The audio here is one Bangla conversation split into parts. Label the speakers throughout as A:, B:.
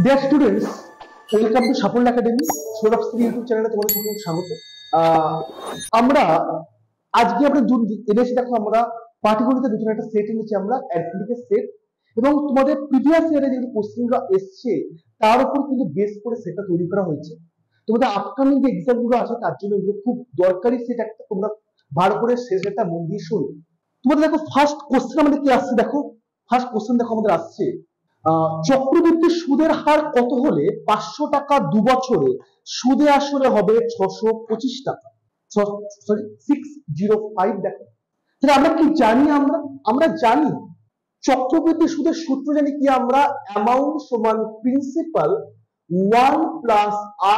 A: ডিয়ার স্টুডেন্টস, ওয়েলকাম টু সাফল্য একাডেমি। সৌরভ শ্রী ইউটিউব চ্যানেলে তোমাদের সকলকে স্বাগত। আমরা আজকে এনেছি, দেখো আমরা পাটিগণিতের নতুন একটা সেট এনেছি, আমরা অ্যারিথমেটিকের সেট, এবং তোমাদের প্রিভিয়াস ইয়ারে যে কোশ্চেনগুলো এসছে তার উপর কিন্তু বেস করে সেটটা তৈরি করা হয়েছে। তোমাদের আপকামিং যে এক্সাম গুলো আছে তার জন্য এগুলো খুব দরকারি সেট একটা, তোমরা ভালো করে সেটটা মন দিয়ে শোনো। তোমাদের দেখো ফার্স্ট কোশ্চেন আমাদের কি আসছে, দেখো ফার্স্ট কোশ্চেন দেখো আমাদের আসছে, চক্রবৃদ্ধি সুদের হার কত হলে 500 টাকা 2 বছরে সুদে আসলে হবে 625 টাকা, সরি 605। দেখো তাহলে আমরা কি জানি, আমরা জানি চক্রবৃদ্ধি সুদের সূত্র জানি কি, আমরা অ্যামাউন্ট সমান principal 1 plus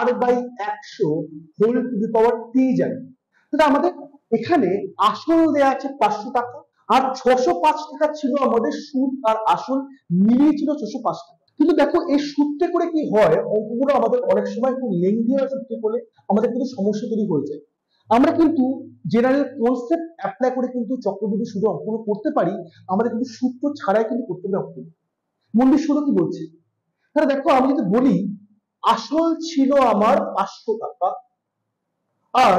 A: r by 100 whole to the power t জানি। তাহলে আমাদের এখানে আসল দেয়া আছে 500 টাকা, আর 605 টাকা ছিল আমাদের সুদ আর আসল মিলিয়ে ছিল 605 টাকা। কিন্তু দেখো এই সূত্রে করে কি হয়, অঙ্কগুলো আমাদের অনেক সময় খুব লেন্দি হয়, সূত্রে করলে আমাদের কিন্তু সমস্যা তৈরি হয়ে যায়। আমরা কিন্তু জেনারেল কনসেপ্ট অ্যাপ্লাই করে কিন্তু চক্রবৃদ্ধি সুদের অঙ্কগুলো করতে পারি, আমাদের কিন্তু সূত্র ছাড়াই কিন্তু করতে হবে অঙ্ক। মন দিয়ে শোনো কি বলছে। তাহলে দেখো আমি যদি বলি আসল ছিল আমার 500 টাকা, আর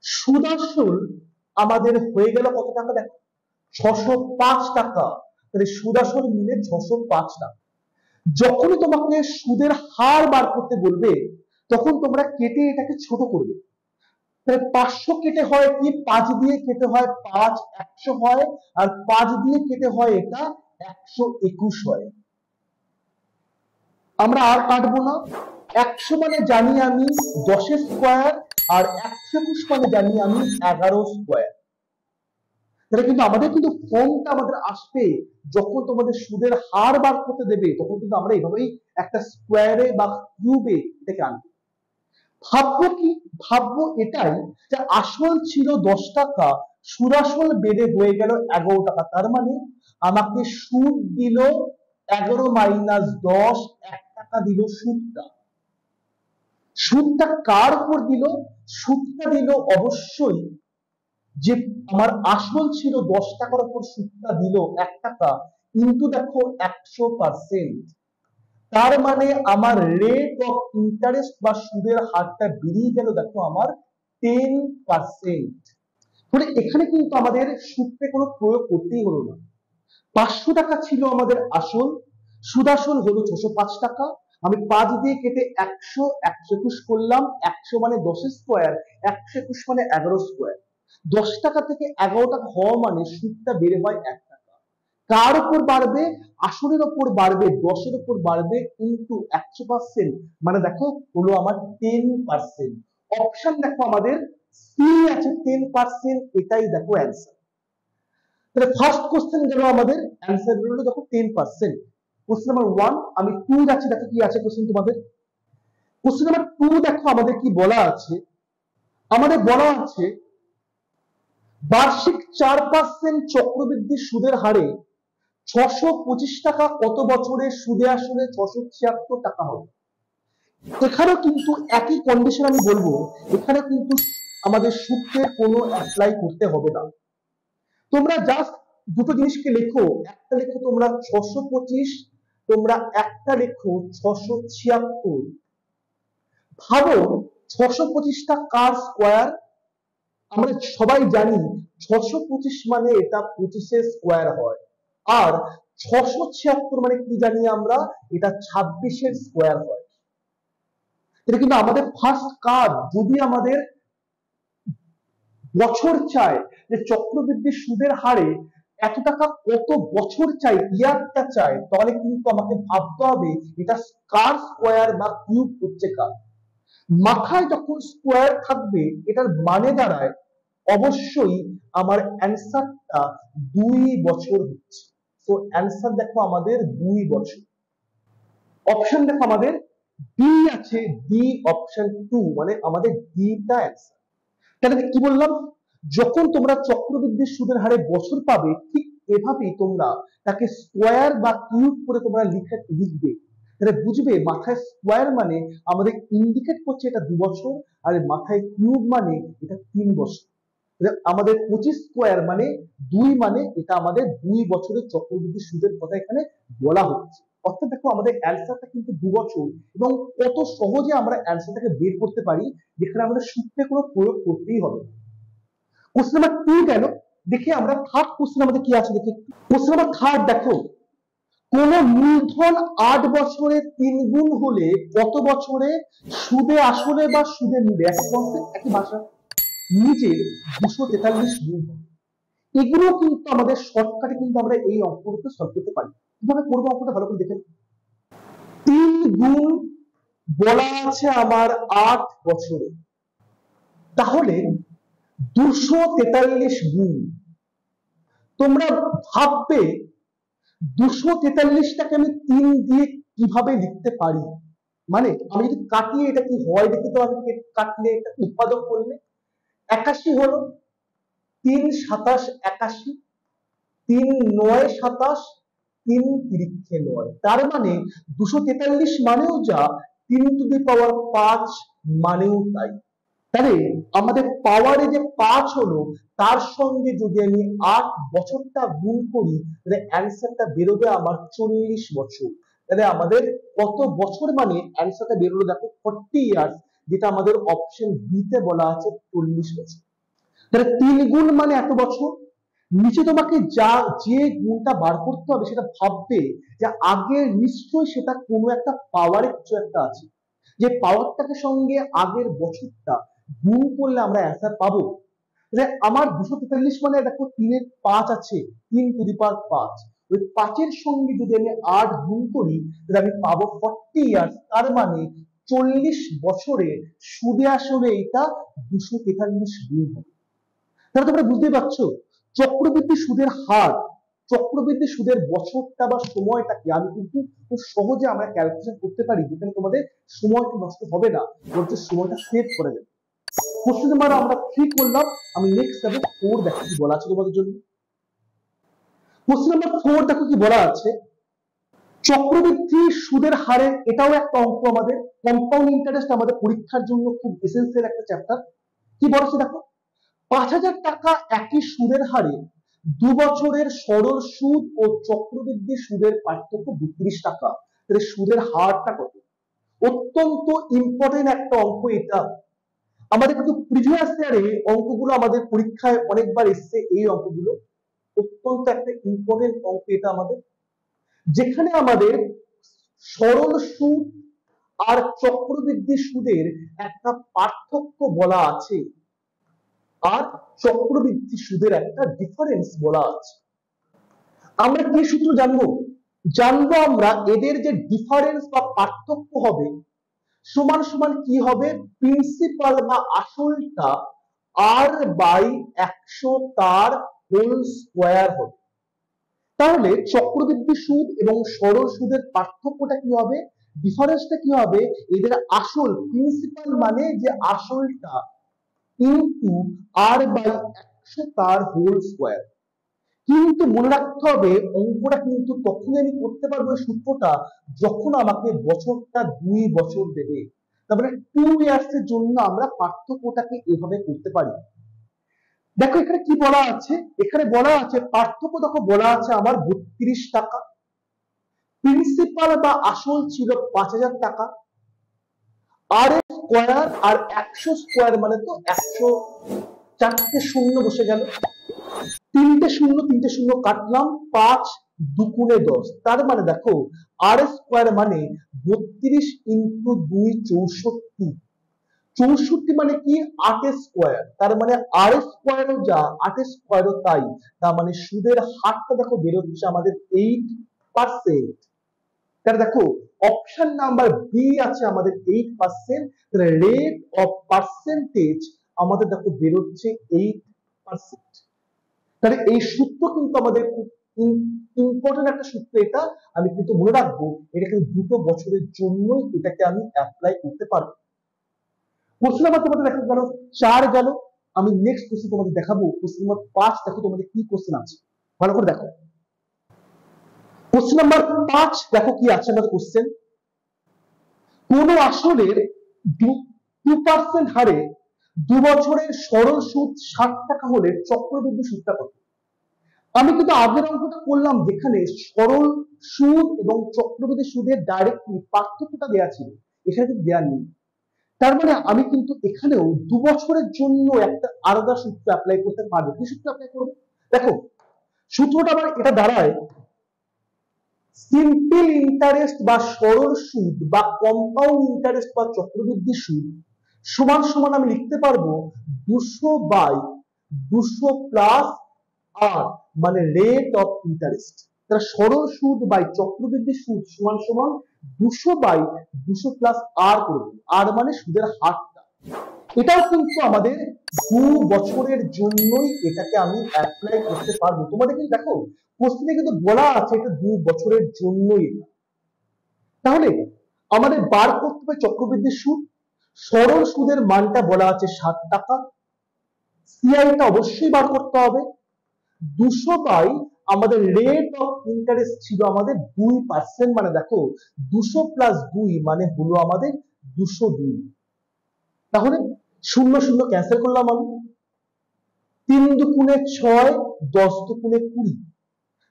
A: সুদ আসল আমাদের হয়ে গেল কত টাকা, দেখো 605 টাকা। তাহলে সুদ আসল মিলে 605 টাকা। যখনই তোমাকে সুদের হার বার করতে বলবে তখন তোমরা কেটে এটাকে ছোট করবে। তাহলে 500 কেটে হয় কি, 5 দিয়ে কেটে হয় 5, 100 হয়, আর 5 দিয়ে কেটে হয় এটা 121 হয়। আমরা আর কাটবো না। 100 মানে জানি আমি 10 স্কোয়ার, আর 121 মানে জানি আমি 11 স্কোয়ার। তাহলে কিন্তু আমাদের কিন্তু ফর্মটা আমাদের আসবে যখন তোমাদের সুদের হার বার করতে দেবে, তখন কিন্তু আমরা এইভাবেই একটা স্কোয়ারে বা কিউবে এটাকে আনবো। ভাববো কি, ভাববো এটাই যে আসল ছিল 10 টাকা, সুদ আসল বেড়ে হয়ে গেল 11 টাকা। তার মানে আমাকে সুদ দিল 11 মাইনাস 10, 1 টাকা দিল সুদটা। সুদটা কার উপর দিল? সুদটা দিল অবশ্যই যে আমার আসল ছিল 10 টাকার উপর সুদটা দিল 1 টাকা, কিন্তু দেখো 100%। তার মানে আমার রেট অফ ইন্টারেস্ট বা সুদের হারটা বেরিয়ে গেল, দেখো আমার 10%। মানে এখানে কিন্তু আমাদের সূত্রে কোনো প্রয়োগ করতেই হলো না। 500 টাকা ছিল আমাদের আসল, সুদ আসল হলো 605 টাকা। আমি 5 দিয়ে কেটে 100, 121 করলাম। 100 মানে 10 স্কোয়ার, 121 মানে 11 স্কোয়ার। 10 টাকা থেকে 11 টাকা হওয়া মানে সুদটা বেড়ে হয় 1 টাকা। কার উপর বাড়বে? আসলের উপর বাড়বে, 10 এর উপর বাড়বে, কিন্তু 100%, মানে দেখো হলো আমার 10%। অপশন দেখো আমাদের সি আছে 10%, এটাই দেখো অ্যান্সার। তাহলে ফার্স্ট কোশ্চেন গেল, আমাদের অ্যান্সার হলো দেখো 10%। কোশ্চেন নাম্বার 1, আমি 2 যাচ্ছি, দেখো কি আছে কোশ্চেন তোমাদের। কোশ্চেন নাম্বার 2 দেখো আমাদের কি বলা আছে, আমাদের বলা আছে বার্ষিক 4% চক্রবৃদ্ধি সুদের হারে 625 টাকা কত বছরে সুদে আসলে 676 টাকা হবে। এখানেও কিন্তু একই কন্ডিশন আমি বলবো, এখানে কিন্তু আমাদের সূত্রের কোনো অ্যাপ্লাই করতে হবে না। তোমরা জাস্ট দুটো জিনিসকে লেখো, একটা লেখো তোমরা 625, তোমরা একটা লেখো 676। ভাবো 625টা কার স্কোয়ার? আমরা সবাই জানি 625 মানে এটা 25 স্কোয়ার হয়, আর 676 মানে কি জানি আমরা, এটা 26 স্কোয়ার হয়। এটা কিন্তু আমাদের ফার্স্ট কাজ। যদি আমাদের বছর চাই যে চক্রবৃদ্ধি সুদের হারে এত টাকা কত বছর চাই, ইয়ারটা চাই, তাহলে কিন্তু আমাকে ভাবতে হবে এটা কার স্কোয়ার বা কিউব হচ্ছে কার। মাথায় যখন স্কোয়ার থাকবে এটার মানে দাঁড়ায় অবশ্যই আমার অ্যান্সারটা 2 বছর হচ্ছে। তো অ্যান্সার দেখো আমাদের 2 বছর। অপশন দেখো আমাদের ডি আছে, ডি অপশন 2, মানে আমাদের ডিটা অ্যান্সার। তাহলে কি বললাম, যখন তোমরা চক্রবৃদ্ধি সুদের হারে বছর পাবে, ঠিক এভাবেই তোমরা তাকে স্কোয়ার বা কিউব করে তোমরা লিখবে। তাহলে বুঝবে মাথায় স্কোয়ার মানে আমাদের ইন্ডিকেট করছে এটা 2 বছর, আর মাথায় কিউব মানে এটা 3 বছর। আমাদের 25 স্কোয়ার মানে 2, মানে এটা আমাদের 2 বছরের চক্রবৃদ্ধি সুদের কথা এখানে বলা হচ্ছে। অর্থাৎ দেখো আমাদের অ্যান্সারটা কিন্তু 2 বছর, এবং কত সহজে আমরা অ্যান্সারটাকে বের করতে পারি, যেখানে আমাদের সূত্রে কোনো প্রয়োগ করতেই হবে। কোশ্চেন নাম্বার 2 গেল, দেখি আমরা থার্ড কোশ্চেন আমাদের কি আছে দেখি। কোশ্চেন নাম্বার থার্ড দেখো, কোন মূলধন 8 বছরে 3 গুণ হলে কত বছরে সুদে আসলে বা সুদে মূলে, একই কনসেপ্ট একই ভাষা, নিচে 243 গুণ হবে। এগুলো কিন্তু আমাদের শর্টকাটে কিন্তু আমরা এই অঙ্কগুলোকে সলভ করতে পারি। কিভাবে করবো অঙ্কটা ভালো করে দেখে। 3 গুণ বলা আছে আমার 8 বছরে, তাহলে 243 গুণ। তোমরা ভাববে 243টাকে আমি 3 দিয়ে কিভাবে লিখতে পারি, মানে আমি যদি কাটিয়ে এটা কি হয় দেখি তো, আমি কাটলে এটা উৎপাদক করলে 81 হলো, 3 27 81, 3 9 27, 3 তিরিক্ষে 9, তার মানে 243 মানেও যা, 3 টু দি পাওয়ার 5 মানেও তাই। তাহলে আমাদের পাওয়ারে যে 5 হলো, তার সঙ্গে যদি আমি 8 বছরটা গুণ করি, তাহলে অ্যান্সারটা বেরোবে আমার 40 বছর। তাহলে আমাদের কত বছর মানে অ্যান্সারটা বেরোলো দেখো 40 ইয়ার্স, যেটা আমাদের অপশন বি তে বলা আছে 40 বছর। তাহলে 3 গুণ মানে এত বছর। নিচে তোমাকে যে গুণটা বার করতে হবে সেটা ভাববে যে আগে নিশ্চয়ই সেটা কোনো একটা পাওয়ারের কিছু একটা আছে, যে পাওয়ারটাকে সঙ্গে আগের বছরটা গুণ করলে আমরা অ্যান্সার পাবো। আমার 243 মানে দেখো 3 এর 5 আছে, 3 টু দি পাওয়ার 5, ওই 5 এর সঙ্গে যদি আমি 8 গুণ করি তাহলে আমি পাবো 40 ইয়ার্স, তার মানে 40 বছরে সুদে আসলে এটা 243 গুণ হবে। তাহলে তোমরা বুঝতে পারছো চক্রবৃদ্ধি সুদের হার, চক্রবৃদ্ধি সুদের বছরটা বা সময়টা কি আমি কিন্তু খুব সহজে আমরা ক্যালকুলেশন করতে পারি, যেখানে তোমাদের সময়টা নষ্ট হবে না, বলতে সময়টা সেভ করে দেবে। কোশ্চেন নাম্বার আমরা 3 করলাম, আমি নেক্সট যাবো 4, দেখো কি বলা আছে তোমাদের জন্য। কোশ্চেন নাম্বার 4 দেখো কি বলা আছে, চক্রবৃদ্ধি সুদের হারে, এটাও একটা অঙ্ক আমাদের, কম্পাউন্ড ইন্টারেস্ট আমাদের পরীক্ষার জন্য খুব এসেন্সিয়াল একটা চ্যাপ্টার। কি বলেছে দেখো, 5,000 টাকা একই সুদের হারে 2 বছরের সরল সুদ ও চক্রবৃদ্ধি সুদের পার্থক্য 32 টাকা, তাহলে সুদের হারটা কত? অত্যন্ত ইম্পর্টেন্ট একটা অঙ্ক এটা। আমাদের কিন্তু প্রিভিয়াস ইয়ারে অঙ্কগুলো আমাদের পরীক্ষায় অনেকবার এসছে, এই অঙ্কগুলো অত্যন্ত একটা ইম্পর্টেন্ট অঙ্ক এটা আমাদের, যেখানে আমাদের সরল সুদ আর চক্রবৃদ্ধি সুদের একটা পার্থক্য বলা আছে, আর চক্রবৃদ্ধি সুদের একটা ডিফারেন্স বলা আছে। আমরা কি সূত্র জানবো? জানবো আমরা এদের যে ডিফারেন্স বা পার্থক্য হবে সমান সমান কি হবে, প্রিন্সিপাল বা আসলটা r/100 তার হোল স্কয়ার হবে। তাহলে চক্রবৃদ্ধি সুদ এবং সরল সুদের পার্থক্যটা কি হবে, ডিফারেন্সটা কি হবে, এদের আসল প্রিন্সিপাল মানে যে আসলটা ইনটু r/100 তার হোল স্কয়ার। কিন্তু মনে রাখতে হবে অঙ্কটা কিন্তু তখনই আমি করতে পারবো সূত্রটা যখন আমাকে বছরটা 2 বছর দেবে, তারপরে 2 ইয়ার্স এর জন্য আমরা পার্থক্যটাকে এভাবে করতে পারি। দেখো এখানে কি বলা আছে, এখানে বলা আছে পার্থক্য দেখো বলা আছে আমার 32 টাকা, প্রিন্সিপাল বা আসল ছিল 5,000 টাকা, আর স্কয়ার আর 100 স্কয়ার মানে তো 100, 4টে শূন্য বসে গেল, 3টে শূন্য কাটলাম, 5 2 10, তার মানে দেখো আর স্কয়ার মানে 32 ইন্টু 2 64, 64 মানে কি 8 স্কয়ার, তার মানে আর স্কয়ারও যা 8 স্কয়ারও তাই, তার মানে সুদের হারটা দেখো বেরোচ্ছে আমাদের 8%। তাহলে দেখো অপশন নাম্বার বি আছে আমাদের 8%, তাহলে রেট অফ পার্সেন্টেজ আমাদের দেখো বেরোচ্ছে 8%। তাহলে এই সূত্র কিন্তু আমাদের খুব ইম্পর্টেন্ট একটা সূত্র, এটা আমি কিন্তু মনে রাখবো, এটা কিন্তু 2 বছরের জন্যই এটাকে আমি অ্যাপ্লাই করতে পারবো। কোশ্চেন নাম্বার তোমাদের দেখা গেল 4 গেল, আমি নেক্সট কোশ্চেন তোমাদের দেখাবো কোশ্চেন নাম্বার 5, দেখো তোমাদের কি কোশ্চেন আছে ভালো করে দেখো। কোশ্চেন নাম্বার 5 দেখো কি আছে আমাদের কোশ্চেন, কোন আসলের 2% হারে 2 বছরের সরল সুদ 60 টাকা হলে চক্রবৃদ্ধি সুদটা কত? আমি কিন্তু আগের অঙ্কটা করলাম যেখানে সরল সুদ এবং চক্রবৃদ্ধি সুদের ডাইরেক্টলি পার্থক্যটা দেওয়া ছিল, এখানে কিন্তু দেওয়া নেই। তার মানে আমি কিন্তু এখানেও 2 বছরের জন্য একটা আলাদা সূত্র অ্যাপ্লাই করতে পারবো। কি সূত্র অ্যাপ্লাই করবো? দেখো সূত্রটা আমার এটা দাঁড়ায়, সিম্পল ইন্টারেস্ট বা সরল সুদ বা কম্পাউন্ড ইন্টারেস্ট বা চক্রবৃদ্ধি সুদ সমান সমান আমি লিখতে পারবো 200/200 প্লাস আর, মানে রেট অফ ইন্টারেস্ট। তাহলে সরল সুদ বাই চক্রবৃদ্ধি সুদ সমান সমান 200/200 প্লাস আর করবো, আর মানে সুদের হারটা। এটাও কিন্তু আমাদের 2 বছরের জন্যই এটাকে আমি অ্যাপ্লাই করতে পারবো। তোমাদের কিন্তু দেখো কোশ্চেনে কিন্তু বলা আছে এটা 2 বছরের জন্যই। তাহলে আমাদের বার করতে হবে চক্রবৃদ্ধি সুদ। সরল সুদের মানটা বলা আছে 7 টাকা, সিআইটা অবশ্যই বার করতে হবে। 200 বাই আমাদের রেট অফ ইন্টারেস্ট ছিল আমাদের 2%, মানে দেখো 200 প্লাস 2 মানে হলো আমাদের 202। তাহলে 0 0 ক্যান্সেল করলাম আমি, 3 দুগুণে 6, 10 দুগুণে 20।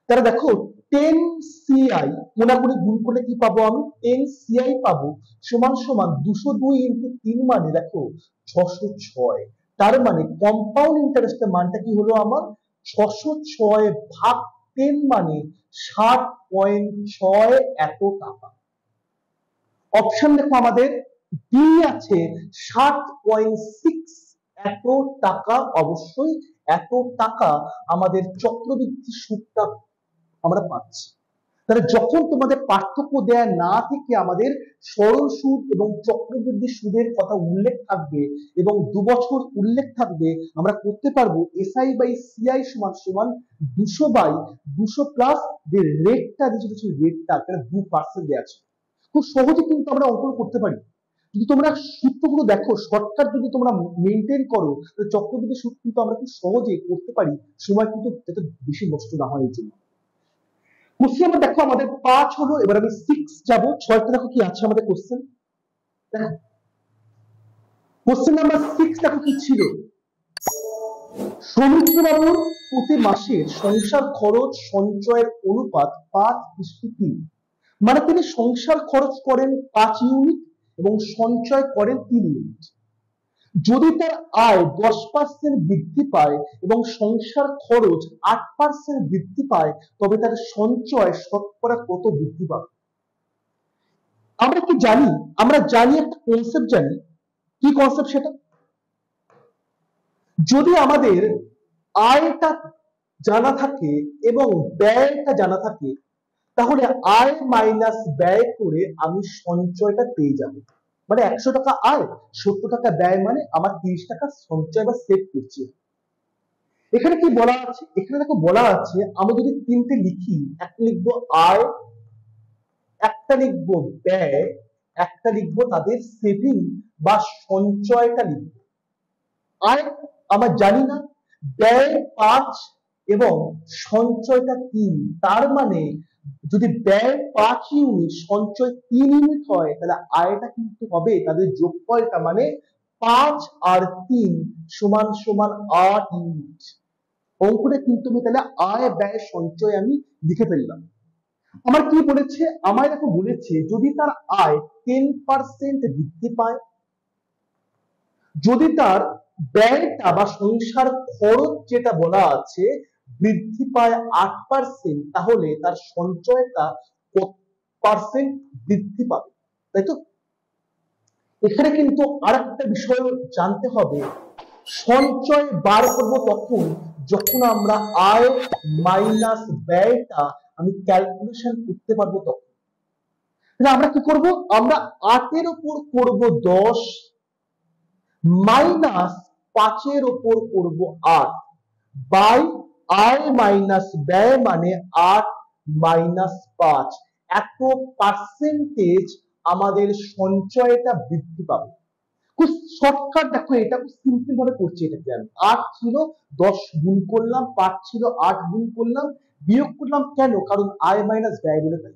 A: তাহলে দেখো 10 CI কোনাকুনি গুণ করলে কি পাবো আমি? 10 CI পাবো সমান সমান 202 ইন্টু 3 মানে দেখো 606। তার মানে কম্পাউন্ড ইন্টারেস্টের মানটা কি হলো আমার? 606 ভাগ 10 মানে 60.6 এত টাকা। অপশন দেখো আমাদের ডি আছে 60.6 এত টাকা। অবশ্যই এত টাকা আমাদের চক্রবৃদ্ধি সুদটা আমরা পাচ্ছি। তাহলে যখন তোমাদের পার্থক্য দেয়া না থেকে আমাদের সরল সুদ এবং চক্রবৃদ্ধি সুদের কথা উল্লেখ থাকবে এবং 2 বছর উল্লেখ থাকবে, আমরা করতে পারবো এসআই বাই সিআই সমান সমান 200/200 প্লাস যে রেটটা দিয়েছে রেটটা এখানে 2% দেওয়া আছে। খুব সহজে কিন্তু আমরা অঙ্কন করতে পারি যদি তোমরা সূত্রগুলো দেখো, শর্টকাট যদি তোমরা মেনটেন করো, তাহলে চক্রবৃদ্ধি সুদ কিন্তু আমরা খুব সহজে করতে পারি, সময় কিন্তু যাতে বেশি নষ্ট না হয় এই জন্য। কোশ্চেন আমরা দেখো আমাদের 5 হলো, এবার আমি 6 যাব। 6টা দেখো কি আছে আমাদের কোশ্চেন। দেখো কোশ্চেন নাম্বার 6 দেখো কি ছিল, সৌমিত্র বাবুর প্রতি মাসের সংসার খরচ সঞ্চয়ের অনুপাত 5:3, মানে তিনি সংসার খরচ করেন 5 ইউনিট এবং সঞ্চয় করেন 3 ইউনিট। যদি তার আয় 10% বৃদ্ধি পায় এবং সংসার খরচ 8% বৃদ্ধি পায়, তবে তার সঞ্চয় শতকরা কত বৃদ্ধি পাবে? আমরা কি জানি? আমরা জানি একটা কনসেপ্ট জানি। কি কনসেপ্ট সেটা? যদি আমাদের আয়টা জানা থাকে এবং ব্যয়টা জানা থাকে, তাহলে আয় মাইনাস ব্যয় করে আমি সঞ্চয়টা পেয়ে যাব। মানে 100 টাকা আয়, 70 টাকা ব্যয়, মানে আমার 30 টাকা সঞ্চয় বা সেভ করছি। এখানে কি বলা আছে? এখানে দেখো বলা আছে আমি যদি 3টে লিখি, একটা লিখবো আয়, একটা লিখবো ব্যয়, একটা লিখবো তাদের সেভিং বা সঞ্চয়টা লিখবো। আয় আমার জানি না, ব্যয় 5 এবং সঞ্চয়টা 3। তার মানে যদি ব্যয় 5 ইউনিট সঞ্চয় 3 ইউনিট হয়, তাহলে আয়টা কিন্তু হবে তাদের যোগফলটা, মানে 5 আর 3 সমান সমান 8 ইউনিট। অঙ্কটা কিন্তু আমি তাহলে আয় ব্যয় সঞ্চয় আমি লিখে ফেললাম। আমার কি বলেছে? আমায় দেখো বলেছে যদি তার আয় 10% বৃদ্ধি পায়, যদি তার ব্যয়টা বা সংসার খরচ যেটা বলা আছে বৃদ্ধি পায় 8%, তাহলে তার সঞ্চয়টা কত পার্সেন্ট বৃদ্ধি পাবে, তাই তো? এখানে কিন্তু আরেকটা বিষয় জানতে হবে, সঞ্চয় বার করব তখন যখন আমরা আয় মাইনাস ব্যয়টা আমি ক্যালকুলেশন করতে পারবো তখন। তাহলে আমরা কি করব? আমরা 8 এর উপর করব 10 মাইনাস 5 এর উপর করব 8 বাই আয় মাইনাস ব্যয়, মানে 8 মাইনাস 5। এত পার্সেন্টেজ আমাদের সঞ্চয়টা বৃদ্ধি পাবে। খুব শর্টকাট দেখো, এটা খুব সিম্পল ভাবে করছি। এটাকে আমি 8 ছিল 10 গুণ করলাম, 5 ছিল 8 গুণ করলাম, বিয়োগ করলাম। কেন? কারণ আয় মাইনাস ব্যয় বলে তাই।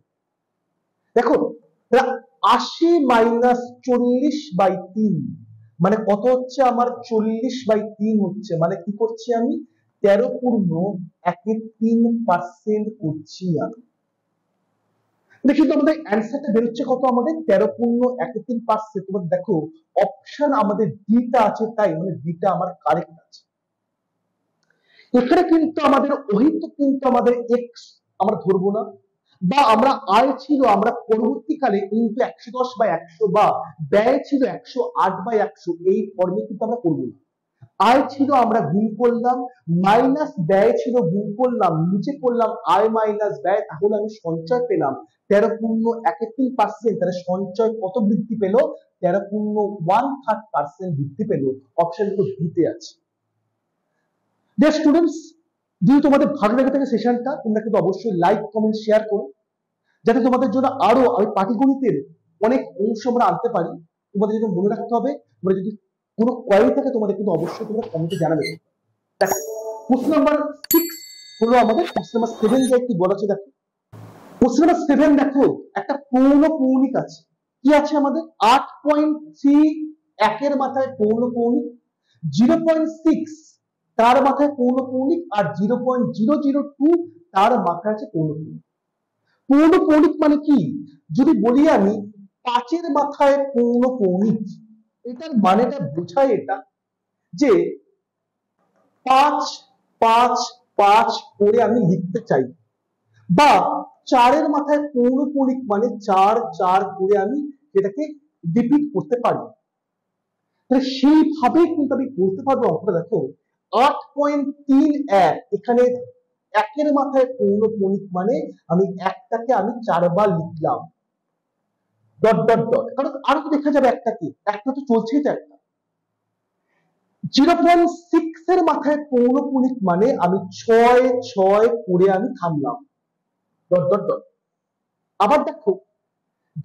A: দেখো 80 মাইনাস 40/3 মানে কত হচ্ছে আমার? 40/3 হচ্ছে। মানে কি করছি আমি? 13.13% করছি আমি। কিন্তু আমাদের অ্যান্সারটা বেরোচ্ছে কত? আমাদের 13.13%। তোমরা দেখো অপশন আমাদের ডিটা আছে, তাই মানে ডিটা আমার কারেক্ট আছে। এখানে কিন্তু আমাদের অহেতুক কিন্তু আমাদের এক্স আমরা ধরবো না, বা আমরা আয় ছিল আমরা পরবর্তীকালে ইনটু 110/100 বা ব্যয় ছিল 108/100 এই ফর্মে কিন্তু আমরা করবো না। আয় ছিল আমরা গুণ করলাম, মাইনাস ব্যয় ছিল গুণ করলাম, নিচে করলাম আয় মাইনাস ব্যয়, তাহলে আমি সঞ্চয় পেলাম 13.13%। তাহলে সঞ্চয় কত বৃদ্ধি পেল? 13.13% বৃদ্ধি পেল। অপশন ডিতে আছে। ডিয়ার স্টুডেন্টস, যদি তোমাদের ভালো লেগে থাকে সেশনটা, তোমরা কিন্তু অবশ্যই লাইক কমেন্ট শেয়ার করো, যাতে তোমাদের জন্য আরো আমি পাটিগণিতের অনেক অংশ আমরা আনতে পারি। তোমাদের যদি মনে রাখতে হবে, তোমরা যদি কোনো কোয়ারি থাকে তোমাদের কিন্তু অবশ্যই তোমরা কমেন্টে জানাবে। দেখো কোশ্চেন নাম্বার 6 হলো আমাদের। কোশ্চেন নাম্বার 7 যে কি বলা আছে দেখো। কোশ্চেন নাম্বার 7 দেখো একটা পৌনঃপুনিক আছে। কি আছে আমাদের? 8.3 একের মাথায় পৌনঃপুনিক, 0.6 তার মাথায় পৌনঃপুনিক, আর 0.002 তার মাথায় আছে পৌনঃপুনিক। পৌনঃপুনিক মানে কি? যদি বলি আমি 5-এর মাথায় পৌনঃপুনিক, এটার মানেটা বোঝায় এটা যে 5 5 5 করে আমি লিখতে চাই, বা 4-এর মাথায় পৌনঃপুনিক মানে 4 4 করে আমি এটাকে রিপিট করতে পারি। তাহলে সেইভাবেই কিন্তু আমি বলতে পারবো অঙ্কটা দেখো 8.31 এখানে একের মাথায় পৌনঃপুনিক মানে আমি একটাকে আমি 4 বার লিখলাম ডট ডট ডট, কারণ আরো তো দেখা যাবে একটাকে, একটা তো চলছেই তো একটা। 0.6 এর মাথায় পৌনঃপুনিক মানে আমি 6 6 করে আমি থামলাম ডট ডট ডট। আবার দেখো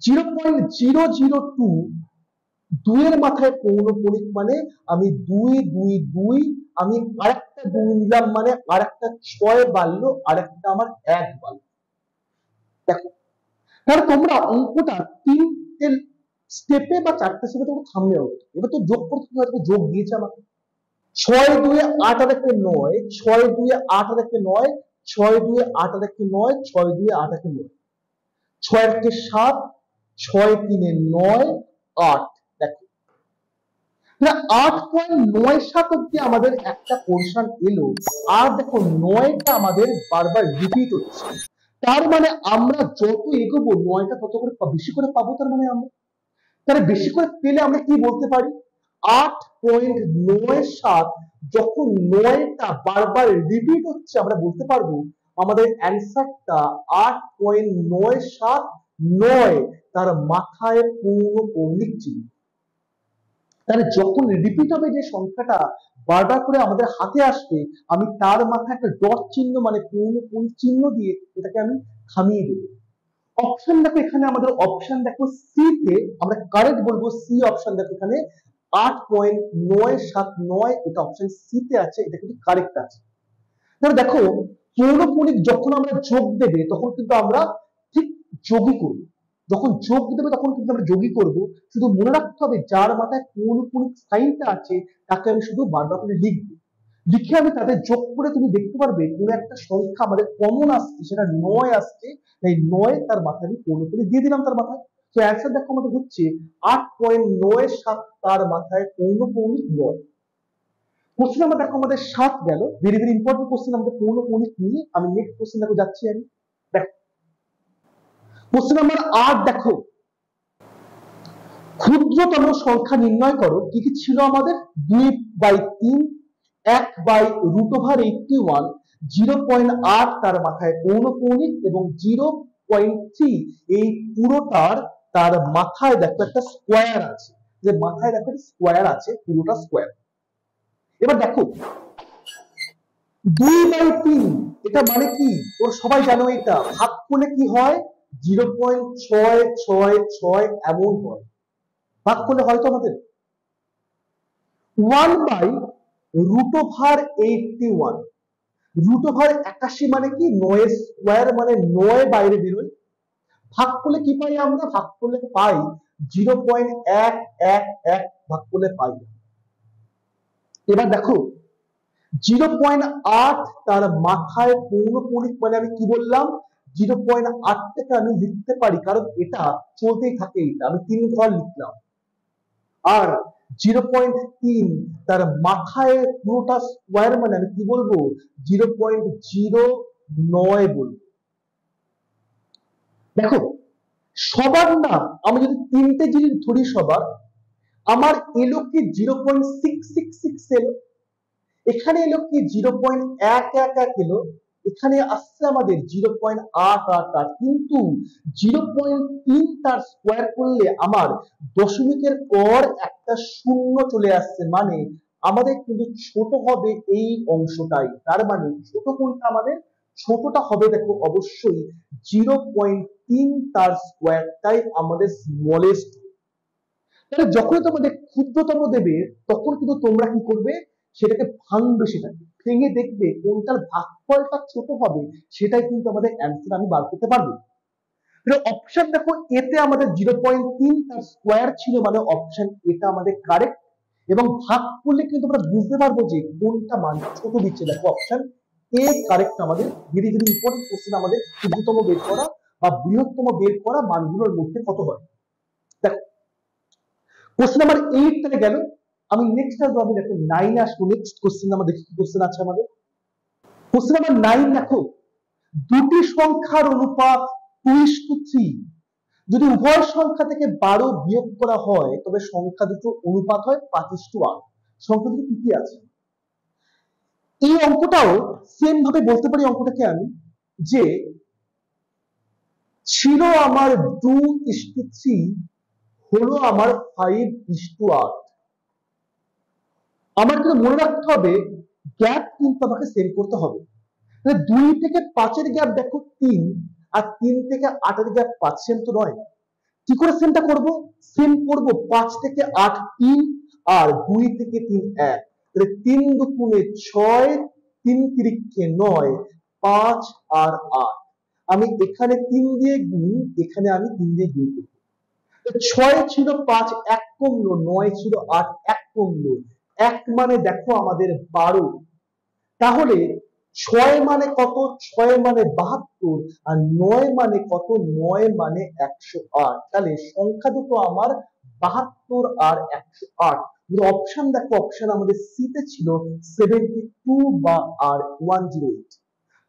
A: 0.002 2-এর মাথায় পৌনঃপুনিক মানে আমি 2 2 2 আমি আরেকটা 2 নিলাম মানে আরেকটা 6 বাড়লো, আরেকটা আমার 1 বাড়লো। দেখো তাহলে তোমরা অঙ্কটা 3টে স্টেপে বা 4টে স্টেপে তোমরা থামলে হবে। এবার তো যোগ করতে হবে, যোগ দিয়েছে আমাকে 6 2 8 আর 9, 6 2 8 আর 9, 6 2 8 আর 9, 6 2 8 আর 9, 6 1 7, 6 3 9, 8। দেখো 8.97 অব্দি আমাদের একটা পোরশন এলো, আর দেখো 9টা আমাদের বারবার রিপিট হচ্ছে। তার মানে আমরা যত এগোবো 9টা তত করে বেশি করে পাবো। তার মানে আমরা তাহলে বেশি করে পেলে আমরা কি বলতে পারি? 8.97 যখন 9টা বারবার রিপিট হচ্ছে আমরা বলতে পারবো আমাদের অ্যান্সারটা 8.979 তার মাথায় পৌনঃপুনিক ছিল। তাহলে যখন রিপিট হবে যে সংখ্যাটা বারবার করে আমাদের হাতে আসবে, আমি তার মাথায় একটা ডট চিহ্ন মানে পৌনঃপুনিক চিহ্ন দিয়ে এটাকে আমি থামিয়ে দেবো। অপশন দেখো এখানে আমাদের অপশন দেখো সি তে আমরা কারেক্ট বলবো, সি অপশন দেখো এখানে 8.979 এটা অপশন সি তে আছে, এটা কিন্তু কারেক্ট আছে। তাহলে দেখো পৌনঃপুনিক যখন আমরা যোগ দেবে তখন কিন্তু আমরা ঠিক যোগই করব, যখন যোগ দেবে তখন কিন্তু আমরা যোগই করব। শুধু মনে রাখতে হবে যার মাথায় পৌনঃপুনিক সাইনটা আছে তাকে আমি শুধু বারবার করে লিখবো, লিখে আমি তাদের যোগ করে তুমি দেখতে পারবে কোন একটা সংখ্যা আমাদের কমন আসছে, সেটা 9 আসছে, তাই 9 তার মাথায় আমি পৌনঃপুনিক দিয়ে দিলাম তার মাথায়। তো অ্যান্সার দেখো আমাদের হচ্ছে 8.97 তার মাথায় পৌনঃপুনিক 9। কোশ্চেন নাম্বার দেখো আমাদের 7 গেল, ভেরি ভেরি ইম্পর্টেন্ট কোশ্চেন আমাদের পৌনঃপুনিক নিয়ে। আমি নেক্সট কোশ্চেন দেখো যাচ্ছি আমি। দেখো কোশ্চেন নাম্বার 8 দেখো ক্ষুদ্রতম সংখ্যা নির্ণয় করো। কি কি ছিল আমাদের? 2/3, 1/√81, 0.8 তার মাথায় পৌনঃপুনিক এবং 0.3 এই পুরোটার তার মাথায় দেখো একটা স্কোয়ার আছে, যে মাথায় দেখো স্কোয়ার আছে, পুরোটা স্কোয়ার। এবার দেখো 2/3 এটা মানে কি তোমরা সবাই জানো, এটা ভাগ করলে কি হয়? 0.666 এমন হয়, ভাগ করলে হয়তো আমাদের 1/√81, √81 মানে কি 9 স্কোয়ার মানে 9 বাইরে বেরোয়, ভাগ করলে কি পাই আমরা? ভাগ করলে পাই 0.111 ভাগ করলে পাই। এবার দেখো 0.8 তার মাথায় পৌনঃপুনিক মানে আমি কি বললাম 0.8 থেকে আমি লিখতে পারি, কারণ এটা চলতেই থাকে, এটা আমি 3 ঘর লিখলাম। আর 0.3 তার মাথায় পুরোটা স্কোয়ার মানে আমি কি বলবো 0.09 বলবো। দেখো সবার না আমি যদি 3টে জিনিস ধরি, সবার আমার এলো কি 0.666 এলো, এখানে এলো কি 0.111 এলো, এখানে আসছে আমাদের 0.888, কিন্তু 0.3 তার স্কোয়ার করলে আমার দশমিকের পর একটা শূন্য চলে আসছে, মানে আমাদের কিন্তু ছোট হবে এই অংশটাই। তার মানে ছোট কোনটা আমাদের, ছোটটা হবে দেখো অবশ্যই 0.3 তার স্কোয়ারটাই আমাদের স্মলেস্ট। তাহলে যখন তোমাদের ক্ষুদ্রতম দেবে তখন কিন্তু তোমরা কি করবে, সেটাকে ভাঙবে, সেটাকে ভেঙে দেখবে কোনটার ভাগফলটা ছোট হবে, সেটাই কিন্তু আমাদের অ্যান্সার আমি বার করতে পারবো। অপশন দেখো এতে আমাদের 0.3 তার স্কোয়ার ছিল, মানে অপশন এটা আমাদের কারেক্ট, এবং ভাগ করলে কিন্তু আমরা বুঝতে পারবো যে কোনটা মান ছোট দিচ্ছে। দেখো অপশন এ কারেক্ট আমাদের। ভেরি ভেরি ইম্পর্টেন্ট কোশ্চেন আমাদের ক্ষুদ্রতম বের করা বা বৃহত্তম বের করা মানগুলোর মধ্যে কত হয়। দেখো কোশ্চেন নাম্বার 8 থেকে গেল, আমি নেক্সট আসবো, আমি দেখো 9 আসবো। নেক্সট কোশ্চেন নাম্বার দেখি কি কোশ্চেন আছে আমাদের। কোশ্চেন নাম্বার 9 দেখো, দুটি সংখ্যার অনুপাত 2:3, যদি উভয় সংখ্যা থেকে 12 বিয়োগ করা হয় তবে সংখ্যা দুটো অনুপাত হয় 5:8। সংখ্যা দুটো কি কি আছে, এই অঙ্কটাও সেম ভাবে বলতে পারি অঙ্কটাকে আমি, যে ছিল আমার 2:3 হলো আমার 5:8। আমার কিন্তু মনে রাখতে হবে গ্যাপ কিন্তু আমাকে সেম করতে হবে। 2 থেকে 5 গ্যাপ দেখো 3, আর 3 থেকে 8 গ্যাপ 5, সেম তো নয়। কি করে সেমটা করব, সেম করব 5 থেকে 8 3, আর 2 থেকে 3 1, তাহলে 3 দুগুণে 6, 3 তিরিকে 9, 5 আর 8। আমি এখানে 3 দিয়ে গুণ, এখানে আমি 3 দিয়ে গুণ করব। 6 ছিল 5 1 কমলো, 9 ছিল 8 1 কমলো, 1 মানে দেখো আমাদের 12। তাহলে 6 মানে কত, 6 মানে 72, আর 9 মানে কত, 9 মানে 108। তাহলে সংখ্যা দুটো আমার 72 আর 108। অপশন দেখো, অপশন আমাদের সি তে ছিল 72 বা আর 108।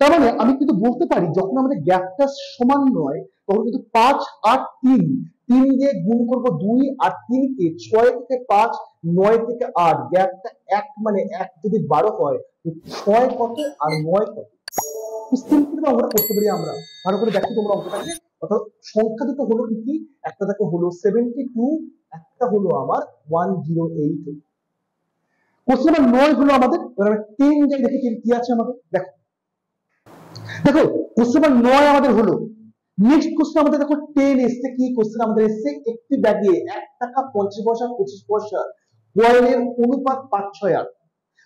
A: তার মানে আমি কিন্তু বলতে পারি যখন আমাদের গ্যাপটা সমান নয় তখন কিন্তু 5 8 3, 3 দিয়ে গুণ করব 2, আর 3 কে 6 থেকে 5, 9 থেকে 8, গ্যাপটা 1 মানে 1 যদি 12 হয় তো 6 কত আর 9 কত, সিম্পল আমরা করতে পারি। আমরা ভালো করে দেখো তোমরা অঙ্কটাকে, অর্থাৎ সংখ্যা দুটো হলো কি, একটা দেখো হলো 72, একটা হলো আমার 108। কোশ্চেন নাম্বার 9 হলো আমাদের, এবার আমরা 10 যাই দেখি কি আছে আমাদের। দেখো দেখো কোশ্চেন নাম্বার 9 আমাদের হলো। নেক্সট কোশ্চেন আমাদের দেখো 10 এসছে, কি কোশ্চেন আমাদের এসছে, একটি ব্যাগে 1 টাকা 50 পয়সা 25 পয়সা কয়েনের অনুপাত 5-6-8,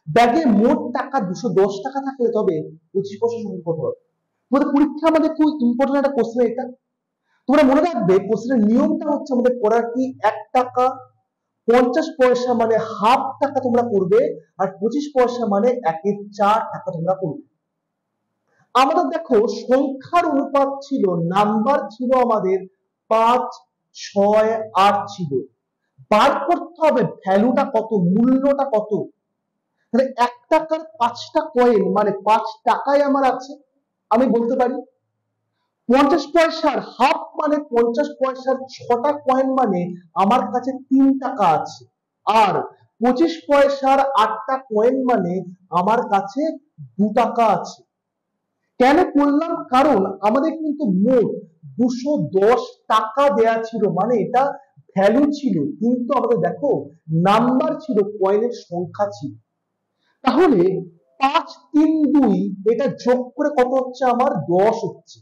A: ব্যাগে মোট টাকা 210 টাকা থাকলে তবে 25 পয়সা সংখ্যা কত হবে। তোমাদের পরীক্ষা আমাদের খুব ইম্পর্টেন্ট একটা কোশ্চেন এটা, তোমরা মনে রাখবে কোশ্চেনের নিয়মটা হচ্ছে আমাদের করার কি 1 টাকা 50 পয়সা মানে হাফ টাকা তোমরা করবে, আর 25 পয়সা মানে 1/4 টাকা তোমরা করবে। আমাদের দেখো সংখ্যার অনুপাত ছিল, নাম্বার ছিল আমাদের 5 6 8 ছিল, বার করতে হবে ভ্যালুটা কত, মূল্যটা কত। তাহলে 1 টাকার 5টা কয়েন মানে 5 টাকায় আমার আছে, আমি বলতে পারি 50 পয়সার হাফ মানে 50 পয়সার 6টা কয়েন মানে আমার কাছে 3 টাকা আছে, আর 25 পয়সার 8টা কয়েন মানে আমার কাছে 2 টাকা আছে। কেন করলাম, কারণ আমাদের কিন্তু মোট 210 টাকা দেয়া ছিল, মানে এটা ভ্যালু ছিল, কিন্তু আমাদের দেখো নাম্বার ছিল, কয়েনের সংখ্যা ছিল। তাহলে 5 3 2 এটা যোগ করে কত হচ্ছে আমার 10 হচ্ছে।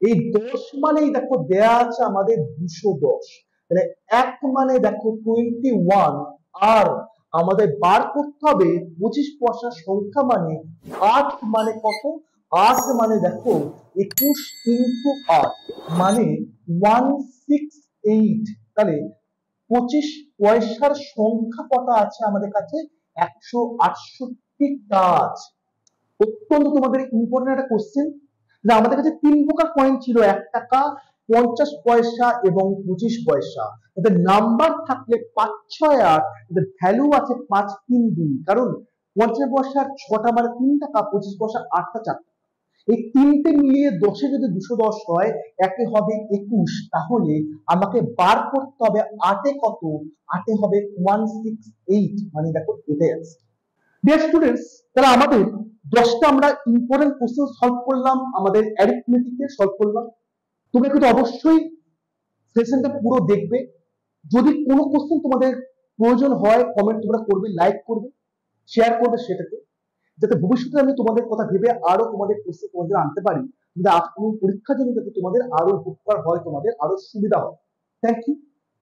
A: এই 10 মানেই দেখো দেয়া আছে আমাদের 210, তাহলে 1 মানে দেখো 21, আর আমাদের বার করতে হবে 25 পয়সা সংখ্যা মানে 8 মানে কত, 8 মানে দেখো 21 ইন্টু 8 মানে 168। তাহলে 25 পয়সার সংখ্যা কত আছে আমাদের কাছে, 168 ঠিক কাজ। অত্যন্ত তোমাদের ইম্পর্টেন্ট একটা কোশ্চেন। যে আমাদের কাছে 3 প্রকার কয়েন ছিল, 1 টাকা, 50 পয়সা এবং 25 পয়সা। তাদের নাম্বার থাকলে 5, 6, 8, তাদের ভ্যালু আছে 5, 3, 2। কারণ 50 পয়সার 6টা মানে 3 টাকা, 25 পয়সা 8টা 4টা। এই তিনটে মিলিয়ে 10-এ যদি 210 হয়, একে হবে 21। তাহলে আমাকে বার করতে হবে 8-এ কত, 8-এ হবে 168। মানে দেখো এটাই আছে। ডিয়ার স্টুডেন্টস, তাহলে আমাদের 10টা আমরা ইম্পর্টেন্ট কোশ্চেন সলভ করলাম, আমাদের অ্যারিথমেটিকে সলভ করলাম। তোমরা কিন্তু অবশ্যই সেশনটা পুরো দেখবে। যদি কোনো কোশ্চেন তোমাদের প্রয়োজন হয়, কমেন্ট তোমরা করবে, লাইক করবে, শেয়ার করবে সেটাকে, যাতে ভবিষ্যতে আমি তোমাদের কথা ভেবে আরো তোমাদের কোশ্চেন তোমাদের আনতে পারি, তোমাদের আপকামিং পরীক্ষার জন্য যাতে তোমাদের আরো উপকার হয়, তোমাদের আরো সুবিধা হয়। Thank you.